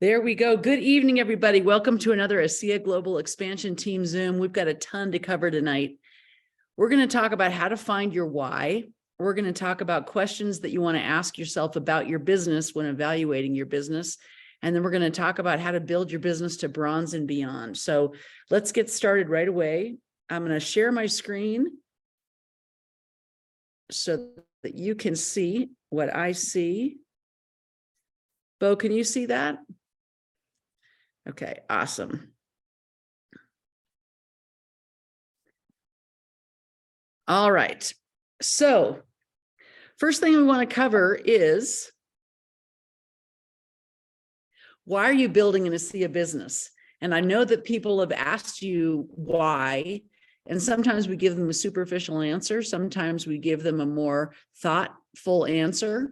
There we go. Good evening, everybody. Welcome to another Asea Global Expansion Team Zoom. We've got a ton to cover tonight. We're going to talk about how to find your why. We're going to talk about questions that you want to ask yourself about your business when evaluating your business. And then we're going to talk about how to build your business to bronze and beyond. So let's get started right away. I'm going to share my screen so that you can see what I see. Bo, can you see that? Okay, awesome. All right. So first thing we want to cover is, why are you building an Asea business? And I know that people have asked you why, and sometimes we give them a superficial answer. Sometimes we give them a more thoughtful answer.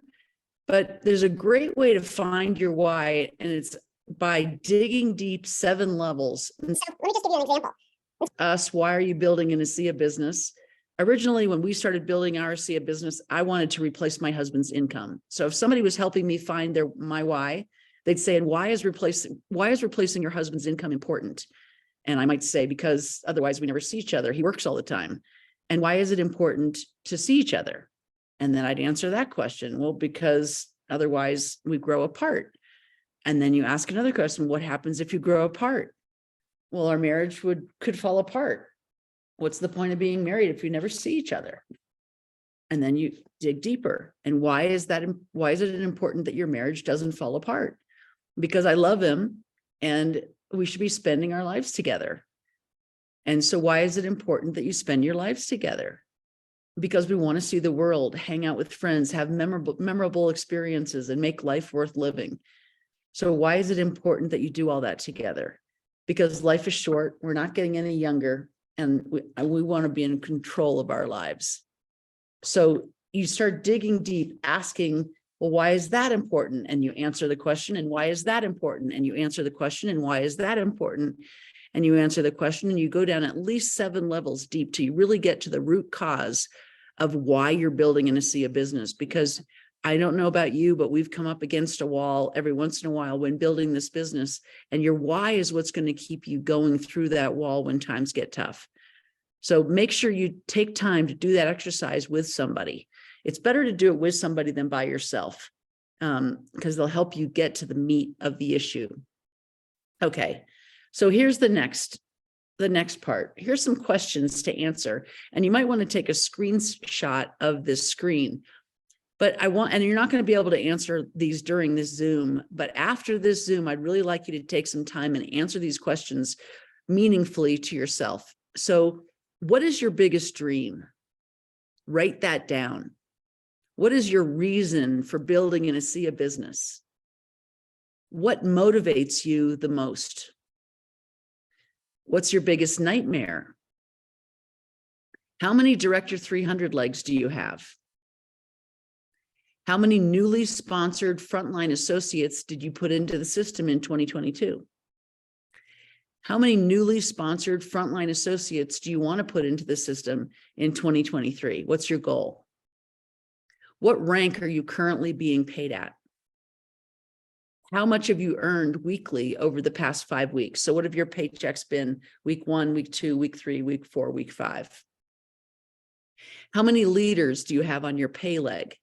But there's a great way to find your why, and it's by digging deep 7 levels. So let me just give you an example. Why are you building an Asea business? Originally, when we started building our Asea business, I wanted to replace my husband's income. So if somebody was helping me find my why, they'd say, and why is replacing your husband's income important? And I might say, because otherwise we never see each other. He works all the time. And why is it important to see each other? And then I'd answer that question. Well, because otherwise we grow apart. And then you ask another question, what happens if you grow apart? Well, our marriage could fall apart. What's the point of being married if you never see each other? And then you dig deeper. And why is it important that your marriage doesn't fall apart? Because I love him and we should be spending our lives together. And so why is it important that you spend your lives together? Because we want to see the world, hang out with friends, have memorable experiences, and make life worth living. So why is it important that you do all that together? Because life is short, we're not getting any younger, and we want to be in control of our lives. So you start digging deep, asking, well, why is that important? And you answer the question, and why is that important? And you answer the question, and why is that important? And you answer the question, and you go down at least 7 levels deep till you really get to the root cause of why you're building an Asea business. Because I don't know about you, but we've come up against a wall every once in a while when building this business, and your why is what's going to keep you going through that wall when times get tough. So make sure you take time to do that exercise with somebody. It's better to do it with somebody than by yourself, because they'll help you get to the meat of the issue. Okay, so here's the next part. Here's some questions to answer, and you might want to take a screenshot of this screen. But and you're not going to be able to answer these during this Zoom, but after this Zoom, I'd really like you to take some time and answer these questions meaningfully to yourself. So what is your biggest dream? Write that down. What is your reason for building an Asea business? What motivates you the most? What's your biggest nightmare? How many Director 300 legs do you have? How many newly sponsored frontline associates did you put into the system in 2022? How many newly sponsored frontline associates do you want to put into the system in 2023? What's your goal? What rank are you currently being paid at? How much have you earned weekly over the past 5 weeks? So what have your paychecks been week 1, week 2, week 3, week 4, week 5? How many leaders do you have on your pay leg?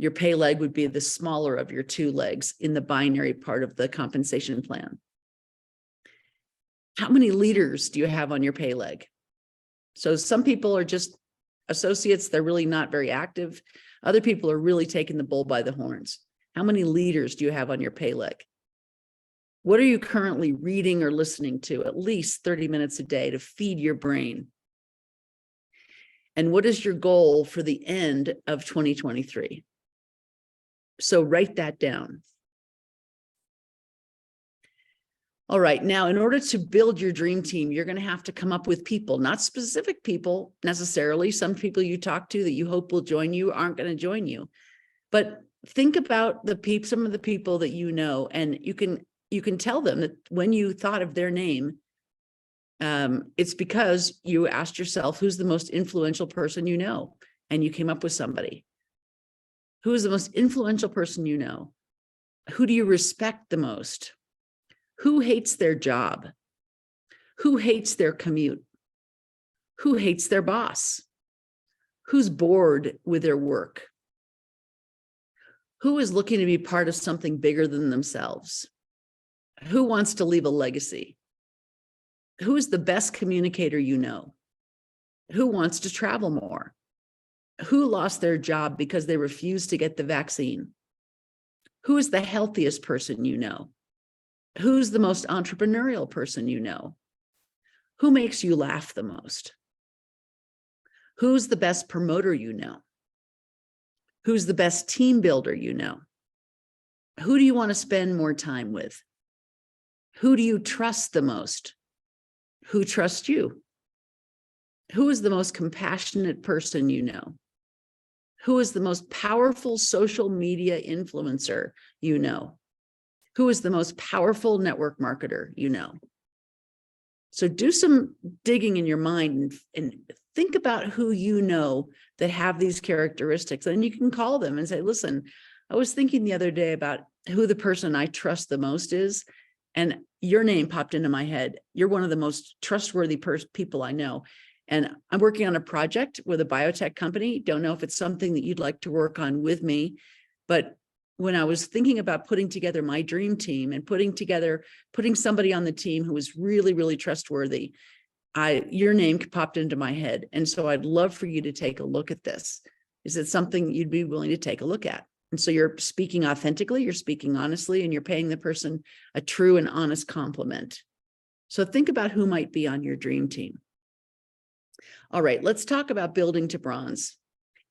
Your pay leg would be the smaller of your 2 legs in the binary part of the compensation plan. How many leaders do you have on your pay leg? So some people are just associates, they're really not very active. Other people are really taking the bull by the horns. How many leaders do you have on your pay leg? What are you currently reading or listening to at least 30 minutes a day to feed your brain? And what is your goal for the end of 2023? So write that down. All right, now in order to build your dream team, you're going to have to come up with people, not specific people necessarily. Some people you talk to that you hope will join you aren't going to join you. But think about some of the people that you know, and you can tell them that when you thought of their name, it's because you asked yourself, who's the most influential person you know? And you came up with somebody. Who is the most influential person you know? Who do you respect the most? Who hates their job? Who hates their commute? Who hates their boss? Who's bored with their work? Who is looking to be part of something bigger than themselves? Who wants to leave a legacy? Who is the best communicator you know? Who wants to travel more? Who lost their job because they refused to get the vaccine? Who is the healthiest person you know? Who's the most entrepreneurial person you know? Who makes you laugh the most? Who's the best promoter you know? Who's the best team builder you know? Who do you want to spend more time with? Who do you trust the most? Who trusts you? Who is the most compassionate person you know? Who is the most powerful social media influencer you know? Who is the most powerful network marketer you know? So do some digging in your mind and think about who you know that have these characteristics. And you can call them and say, listen, I was thinking the other day about who the person I trust the most is, and your name popped into my head. You're one of the most trustworthy people I know. And I'm working on a project with a biotech company. Don't know if it's something that you'd like to work on with me, but when I was thinking about putting together my dream team and putting somebody on the team who was really, really trustworthy, your name popped into my head. And so I'd love for you to take a look at this. Is it something you'd be willing to take a look at? And so you're speaking authentically, you're speaking honestly, and you're paying the person a true and honest compliment. So think about who might be on your dream team. All right, let's talk about building to bronze.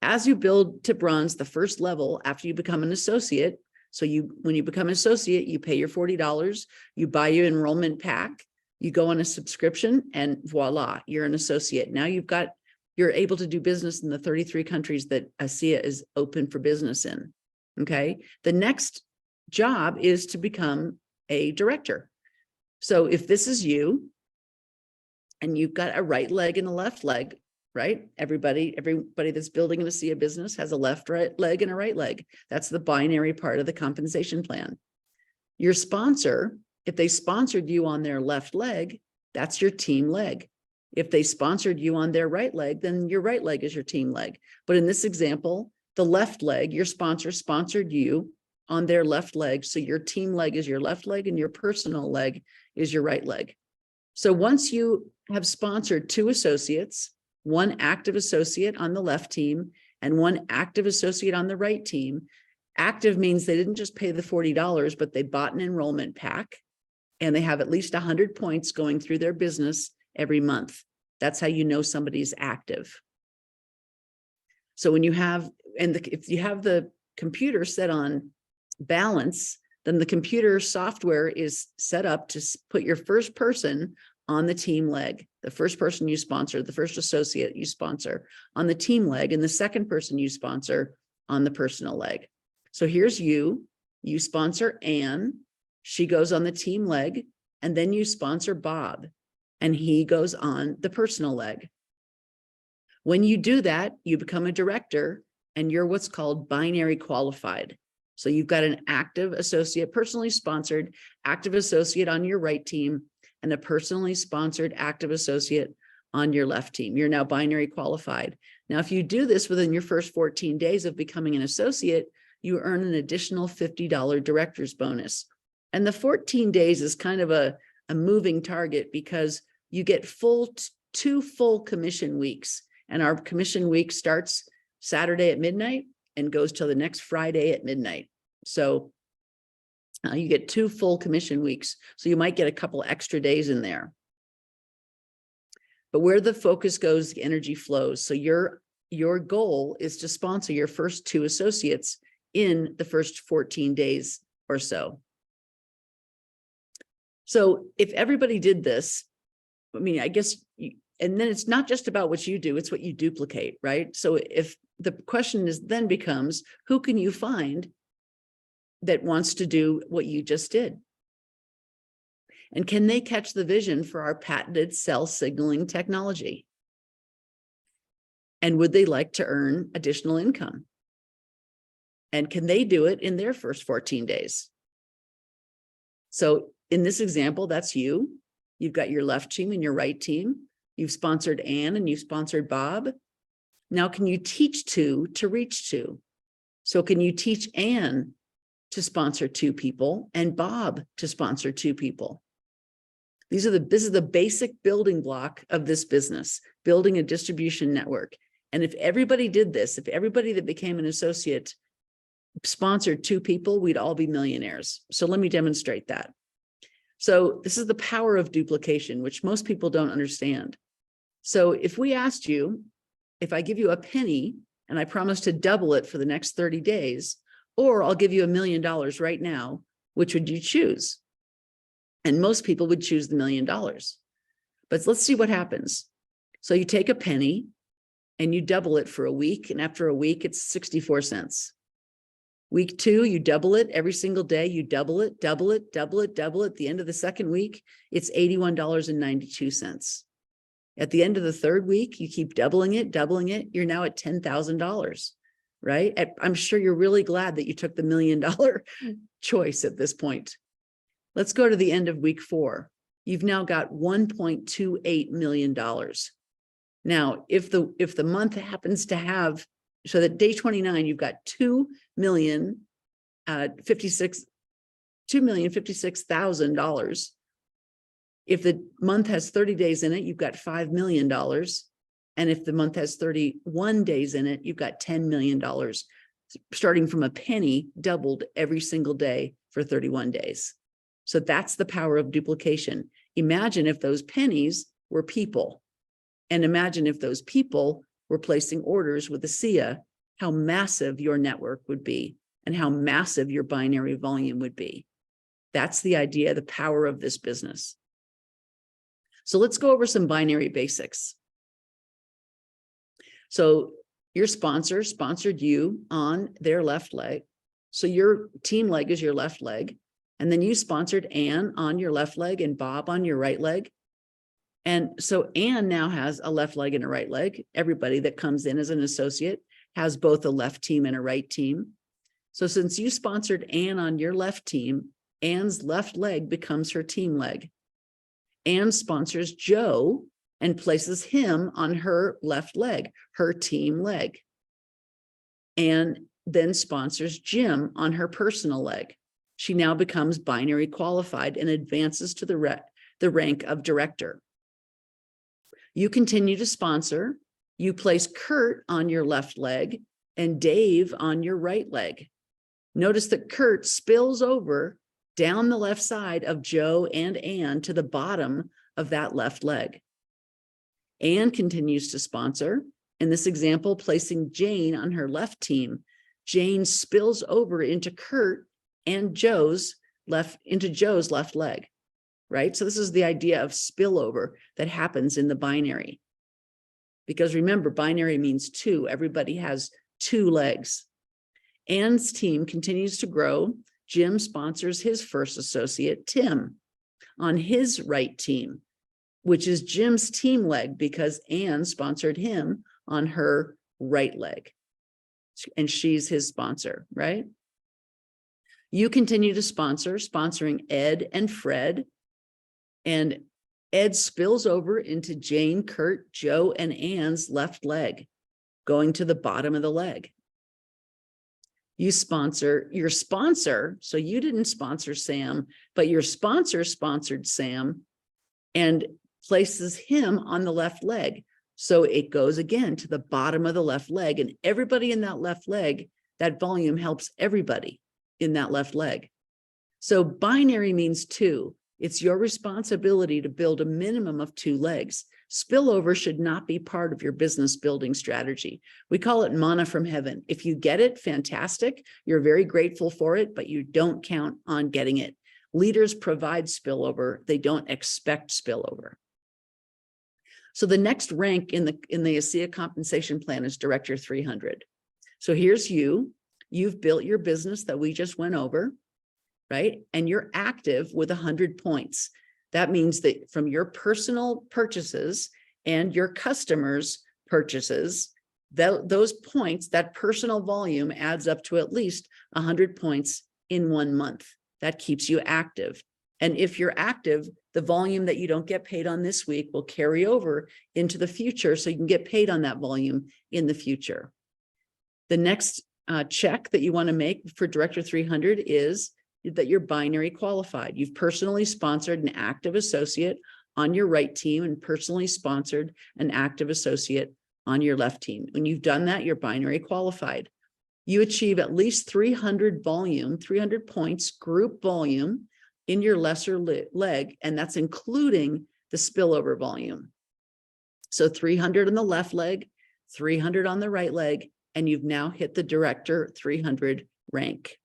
As you build to bronze, the first level after you become an associate, so when you become an associate, you pay your $40, you buy your enrollment pack, you go on a subscription, and voila, you're an associate. Now you're able to do business in the 33 countries that Asea is open for business in. Okay. The next job is to become a director. So if this is you and you've got a right leg and a left leg, right? Everybody that's building an Asea business has a right leg and a right leg. That's the binary part of the compensation plan. Your sponsor, if they sponsored you on their left leg, that's your team leg. If they sponsored you on their right leg, then your right leg is your team leg. But in this example, the left leg, your sponsor sponsored you on their left leg. So your team leg is your left leg and your personal leg is your right leg. So once you have sponsored 2 associates, one active associate on the left team and one active associate on the right team. Active means they didn't just pay the $40, but they bought an enrollment pack and they have at least 100 points going through their business every month. That's how you know somebody's active. So when you have, if you have the computer set on balance, then the computer software is set up to put your first person on the team leg, the first person you sponsor, the first associate you sponsor on the team leg, and the second person you sponsor on the personal leg. So here's you sponsor Anne, she goes on the team leg, and then you sponsor Bob, and he goes on the personal leg. When you do that, you become a director, and you're what's called binary qualified. So you've got an active associate, personally sponsored active associate on your right team, and a personally sponsored active associate on your left team. You're now binary qualified. Now, if you do this within your first 14 days of becoming an associate, you earn an additional $50 director's bonus. And the 14 days is kind of a moving target because you get 2 full commission weeks. And our commission week starts Saturday at midnight and goes till the next Friday at midnight. So you get 2 full commission weeks. So you might get a couple extra days in there. But where the focus goes, the energy flows. So your goal is to sponsor your first 2 associates in the first 14 days or so. So if everybody did this, I mean, I guess, and then it's not just about what you do, it's what you duplicate, right? So if the question then becomes, who can you find that wants to do what you just did? And can they catch the vision for our patented cell signaling technology? And would they like to earn additional income? And can they do it in their first 14 days? So in this example, that's you. You've got your left team and your right team. You've sponsored Ann and you've sponsored Bob. Now, can you teach two to reach two? So can you teach Ann to sponsor two people and Bob to sponsor two people? This is the basic building block of this business, building a distribution network. And if everybody did this, if everybody that became an associate sponsored two people, we'd all be millionaires. So let me demonstrate that. So this is the power of duplication, which most people don't understand. So if we asked you, if I give you a penny and I promise to double it for the next 30 days, or I'll give you $1 million right now, which would you choose? And most people would choose the $1 million. But let's see what happens. So you take a penny and you double it for a week. And after a week, it's 64 cents. Week 2, you double it every single day. You double it, double it, double it, double it. At the end of the second week, it's $81.92. At the end of the third week, you keep doubling it, you're now at $10,000, right? I'm sure you're really glad that you took the $1 million choice at this point. Let's go to the end of week 4. You've now got $1.28 million. Now, if the month happens to have, so that day 29, you've got $2,056,000. If the month has 30 days in it, you've got $5 million. And if the month has 31 days in it, you've got $10 million, starting from a penny, doubled every single day for 31 days. So that's the power of duplication. Imagine if those pennies were people, and imagine if those people were placing orders with Asea, how massive your network would be and how massive your binary volume would be. That's the idea, the power of this business. So let's go over some binary basics. So your sponsor sponsored you on their left leg. So your team leg is your left leg. And then you sponsored Ann on your left leg and Bob on your right leg. And so Ann now has a left leg and a right leg. Everybody that comes in as an associate has both a left team and a right team. So since you sponsored Ann on your left team, Ann's left leg becomes her team leg. Ann sponsors Joe and places him on her left leg, her team leg. Ann then sponsors Jim on her personal leg. She now becomes binary qualified and advances to the rank of director. You continue to sponsor. You place Kurt on your left leg and Dave on your right leg. Notice that Kurt spills over down the left side of Joe and Ann to the bottom of that left leg. Ann continues to sponsor. In this example, placing Jane on her left team. Jane spills over into Kurt and Joe's left leg, right? So this is the idea of spillover that happens in the binary. Because remember, binary means two. Everybody has two legs. Ann's team continues to grow. Jim sponsors his first associate, Tim, on his right team, which is Jim's team leg because Ann sponsored him on her right leg. And she's his sponsor, right? You continue to sponsoring Ed and Fred. And Ed spills over into Jane, Kurt, Joe, and Ann's left leg, going to the bottom of the leg. You sponsor your sponsor. So you didn't sponsor Sam, but your sponsor sponsored Sam and places him on the left leg. So it goes again to the bottom of the left leg, and everybody in that left leg, that volume helps everybody in that left leg. So binary means two. It's your responsibility to build a minimum of two legs. Spillover should not be part of your business building strategy. We call it manna from heaven. If you get it, fantastic. You're very grateful for it, but you don't count on getting it. Leaders provide spillover. They don't expect spillover. So the next rank in the Asea compensation plan is Director 300. So here's you. You've built your business that we just went over, right? And you're active with 100 points. That means that from your personal purchases and your customers' purchases, those points, that personal volume adds up to at least 100 points in 1 month. That keeps you active. And if you're active, the volume that you don't get paid on this week will carry over into the future, so you can get paid on that volume in the future. The next check that you want to make for Director 300 is that you're binary qualified. You've personally sponsored an active associate on your right team and personally sponsored an active associate on your left team. When you've done that, you're binary qualified. You achieve at least 300 volume, 300 points group volume in your lesser leg, and that's including the spillover volume. So 300 on the left leg, 300 on the right leg, and you've now hit the Director 300 rank.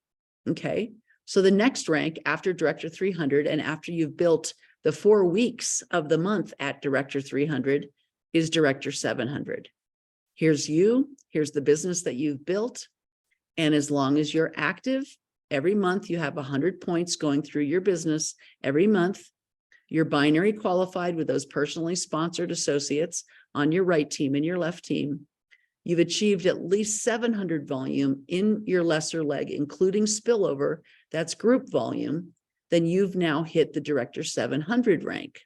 Okay, so the next rank after Director 300 and after you've built the 4 weeks of the month at Director 300 is Director 700. Here's you, here's the business that you've built. And as long as you're active, every month you have 100 points going through your business every month. You're binary qualified with those personally sponsored associates on your right team and your left team. You've achieved at least 700 volume in your lesser leg, including spillover, that's group volume, then you've now hit the Director 700 rank.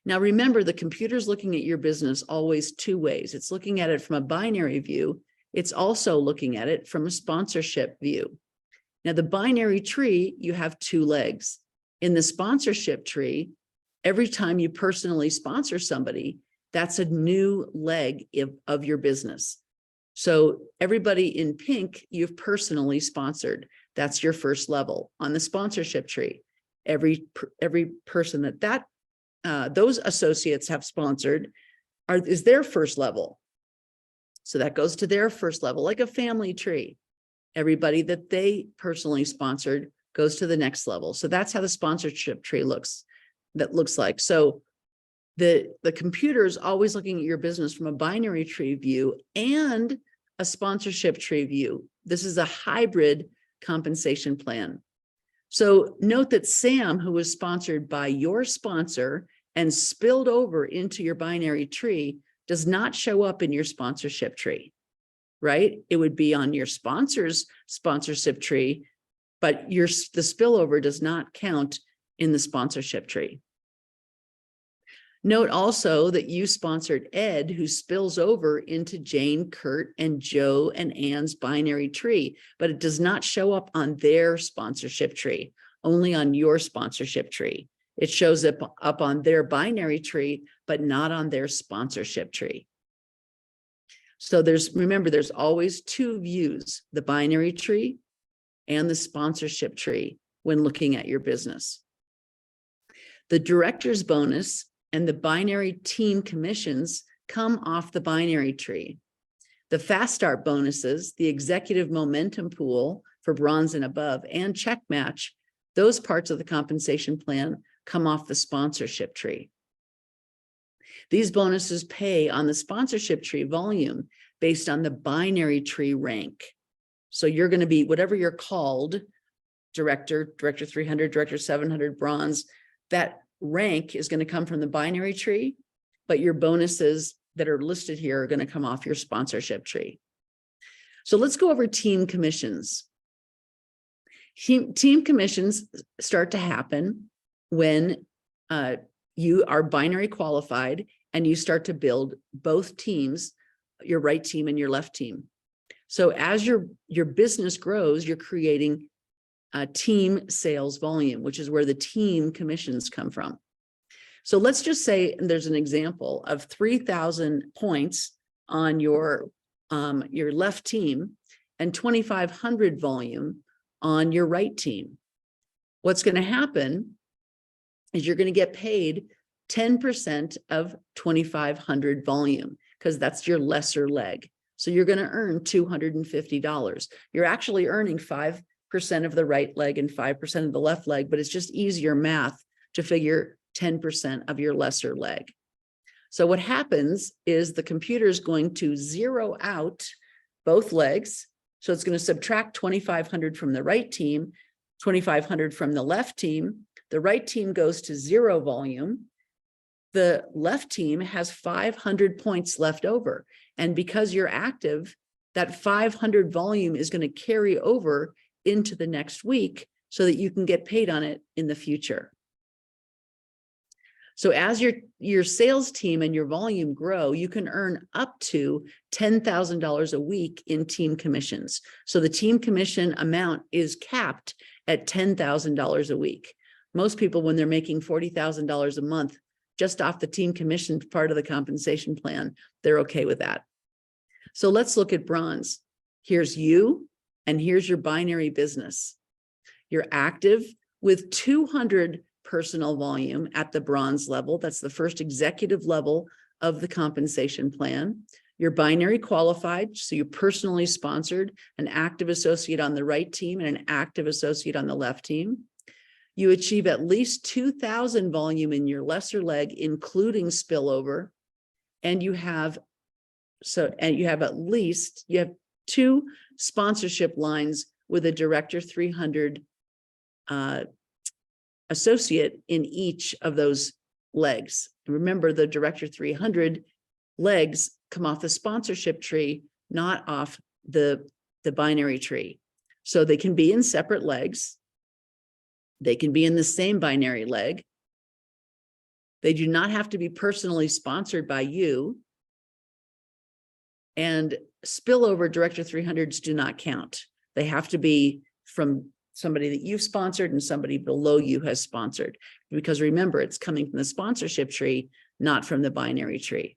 Now remember, the computer's looking at your business always 2 ways. It's looking at it from a binary view. It's also looking at it from a sponsorship view. Now the binary tree, you have 2 legs. In the sponsorship tree, every time you personally sponsor somebody, that's a new leg of your business. So everybody in pink, you've personally sponsored. That's your first level on the sponsorship tree. Every person that those associates have sponsored is their first level. So that goes to their first level, like a family tree. Everybody that they personally sponsored goes to the next level. So that's how the sponsorship tree looks like. So the computer is always looking at your business from a binary tree view and a sponsorship tree view. This is a hybrid compensation plan. So note that Sam, who was sponsored by your sponsor and spilled over into your binary tree, does not show up in your sponsorship tree, right? It would be on your sponsor's sponsorship tree, but the spillover does not count in the sponsorship tree. Note also that you sponsored Ed, who spills over into Jane, Kurt, and Joe and Ann's binary tree, but it does not show up on their sponsorship tree, only on your sponsorship tree. It shows up on their binary tree, but not on their sponsorship tree. So remember, there's always 2 views, the binary tree and the sponsorship tree when looking at your business. The director's bonus and the binary team commissions come off the binary tree. The fast start bonuses, the executive momentum pool for bronze and above, and check match, those parts of the compensation plan come off the sponsorship tree. These bonuses pay on the sponsorship tree volume based on the binary tree rank. So you're going to be whatever you're called, Director 300, Director 700, bronze, that rank is going to come from the binary tree, but your bonuses that are listed here are going to come off your sponsorship tree. So let's go over team commissions. Team commissions start to happen when you are binary qualified and you start to build both teams, your right team and your left team. So as your business grows, you're creating team sales volume, which is where the team commissions come from. So let's just say there's an example of 3,000 points on your left team and 2,500 volume on your right team. What's going to happen is you're going to get paid 10% of 2,500 volume because that's your lesser leg. So you're going to earn $250. You're actually earning 5% of the right leg and 5% of the left leg, but it's just easier math to figure 10% of your lesser leg. So what happens is the computer is going to zero out both legs. So it's going to subtract 2,500 from the right team, 2,500 from the left team. The right team goes to 0 volume. The left team has 500 points left over. And because you're active, that 500 volume is going to carry over into the next week so that you can get paid on it in the future. So as your sales team and your volume grow, you can earn up to $10,000 a week in team commissions. So the team commission amount is capped at $10,000 a week. Most people, when they're making $40,000 a month, just off the team commission part of the compensation plan, they're okay with that. So let's look at bronze. Here's you, and here's your binary business. You're active with 200 personal volume at the bronze level. That's the first executive level of the compensation plan. You're binary qualified, so you're personally sponsored, an active associate on the right team and an active associate on the left team. You achieve at least 2,000 volume in your lesser leg, including spillover, and you have two sponsorship lines with a Director 300 associate in each of those legs. Remember, the Director 300 legs come off the sponsorship tree, not off the binary tree. So they can be in separate legs. They can be in the same binary leg. They do not have to be personally sponsored by you. And spillover Director 300s do not count. They have to be from somebody that you've sponsored and somebody below you has sponsored. Because remember, it's coming from the sponsorship tree, not from the binary tree.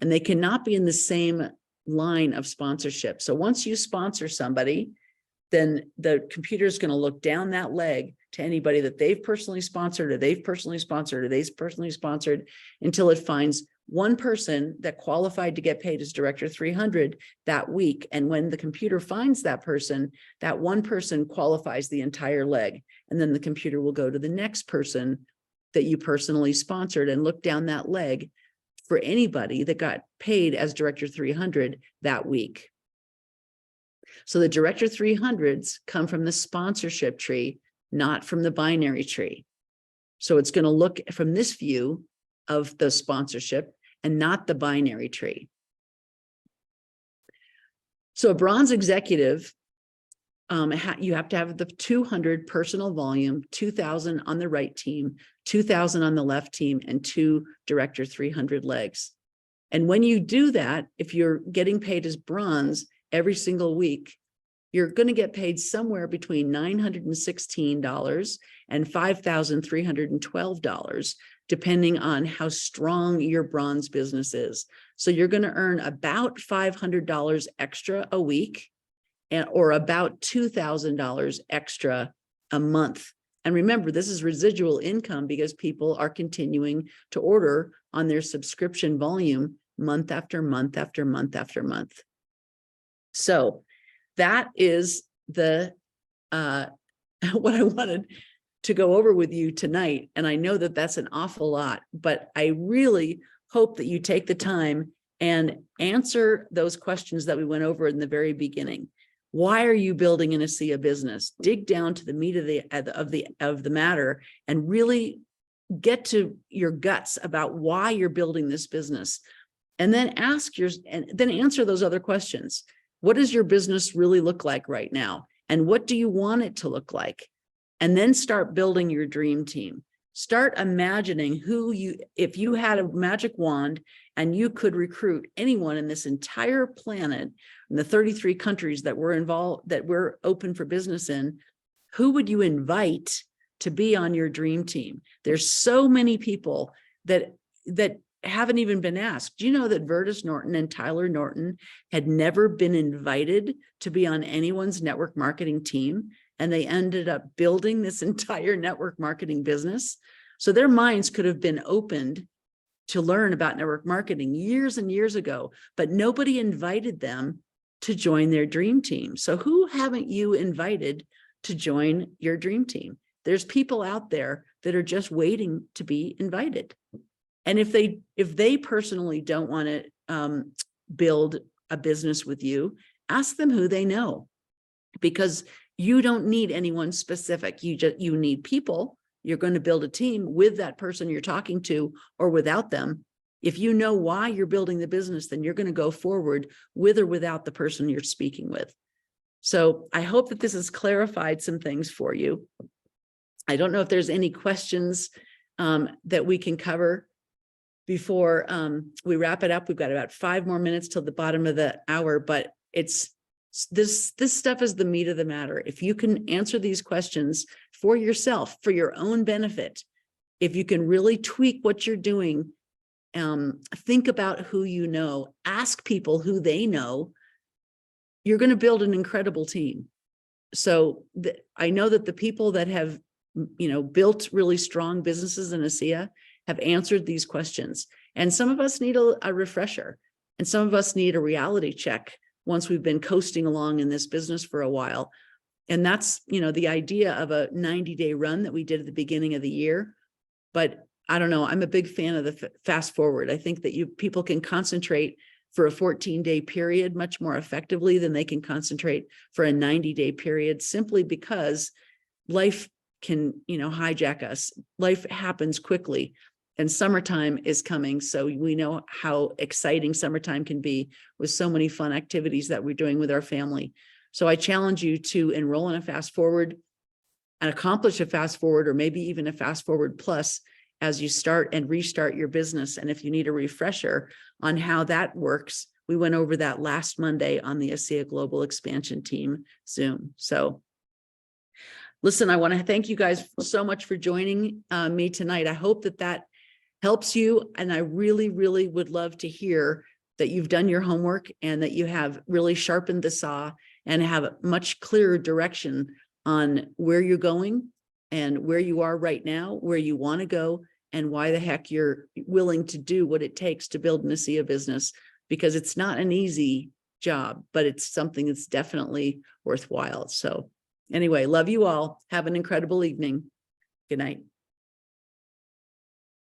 And they cannot be in the same line of sponsorship. So once you sponsor somebody, then the computer is going to look down that leg to anybody that they've personally sponsored, or they've personally sponsored, or they've personally sponsored, until it finds one person that qualified to get paid as Director 300 that week. And when the computer finds that person, that one person qualifies the entire leg. And then the computer will go to the next person that you personally sponsored and look down that leg for anybody that got paid as Director 300 that week. So the Director 300s come from the sponsorship tree, not from the binary tree. So it's going to look from this view of the sponsorship and not the binary tree. So a bronze executive, you have to have the 200 personal volume, 2,000 on the right team, 2,000 on the left team, and 2 Director 300 legs. And when you do that, if you're getting paid as bronze every single week, you're going to get paid somewhere between $916 and $5,312, depending on how strong your bronze business is. So you're going to earn about $500 extra a week, or about $2,000 extra a month. And remember, this is residual income because people are continuing to order on their subscription volume month after month after month after month. So that is the what I wanted to go over with you tonight. And I know that that's an awful lot, but I really hope that you take the time and answer those questions that we went over in the very beginning. Why are you building an Asea business? Dig down to the meat of the matter and really get to your guts about why you're building this business. And then answer those other questions. What does your business really look like right now? And what do you want it to look like? And then start building your dream team. Start imagining if you had a magic wand and you could recruit anyone in this entire planet, in the 33 countries that we're involved, that we're open for business in, who would you invite to be on your dream team? There's so many people that haven't even been asked. Do you know that Vertus Norton and Tyler Norton had never been invited to be on anyone's network marketing team? And they ended up building this entire network marketing business. So their minds could have been opened to learn about network marketing years and years ago, but nobody invited them to join their dream team. So who haven't you invited to join your dream team? There's people out there that are just waiting to be invited. And if they personally don't want to build a business with you, ask them who they know, because you don't need anyone specific. You need people. You're going to build a team with that person you're talking to or without them. If you know why you're building the business, then you're going to go forward with or without the person you're speaking with. So I hope that this has clarified some things for you. I don't know if there's any questions that we can cover before we wrap it up. We've got about 5 more minutes till the bottom of the hour, but it's this stuff is the meat of the matter. If you can answer these questions for yourself, for your own benefit, if you can really tweak what you're doing, think about who you know, ask people who they know, you're going to build an incredible team. So I know that the people that have, built really strong businesses in Asea have answered these questions. And some of us need a refresher, and some of us need a reality check once we've been coasting along in this business for a while. And that's, the idea of a 90-day run that we did at the beginning of the year. But I don't know, I'm a big fan of the fast forward. I think that people can concentrate for a 14-day period much more effectively than they can concentrate for a 90-day period, simply because life can, hijack us. Life happens quickly, and summertime is coming. So we know how exciting summertime can be with so many fun activities that we're doing with our family. So I challenge you to enroll in a fast forward and accomplish a fast forward, or maybe even a fast forward plus, as you start and restart your business. And if you need a refresher on how that works, we went over that last Monday on the Asea Global Expansion Team Zoom. So listen, I want to thank you guys so much for joining me tonight. I hope that helps you. And I really, really would love to hear that you've done your homework and that you have really sharpened the saw and have a much clearer direction on where you're going and where you are right now, where you want to go, and why the heck you're willing to do what it takes to build an Asea business, because it's not an easy job, but it's something that's definitely worthwhile. So anyway, love you all. Have an incredible evening. Good night.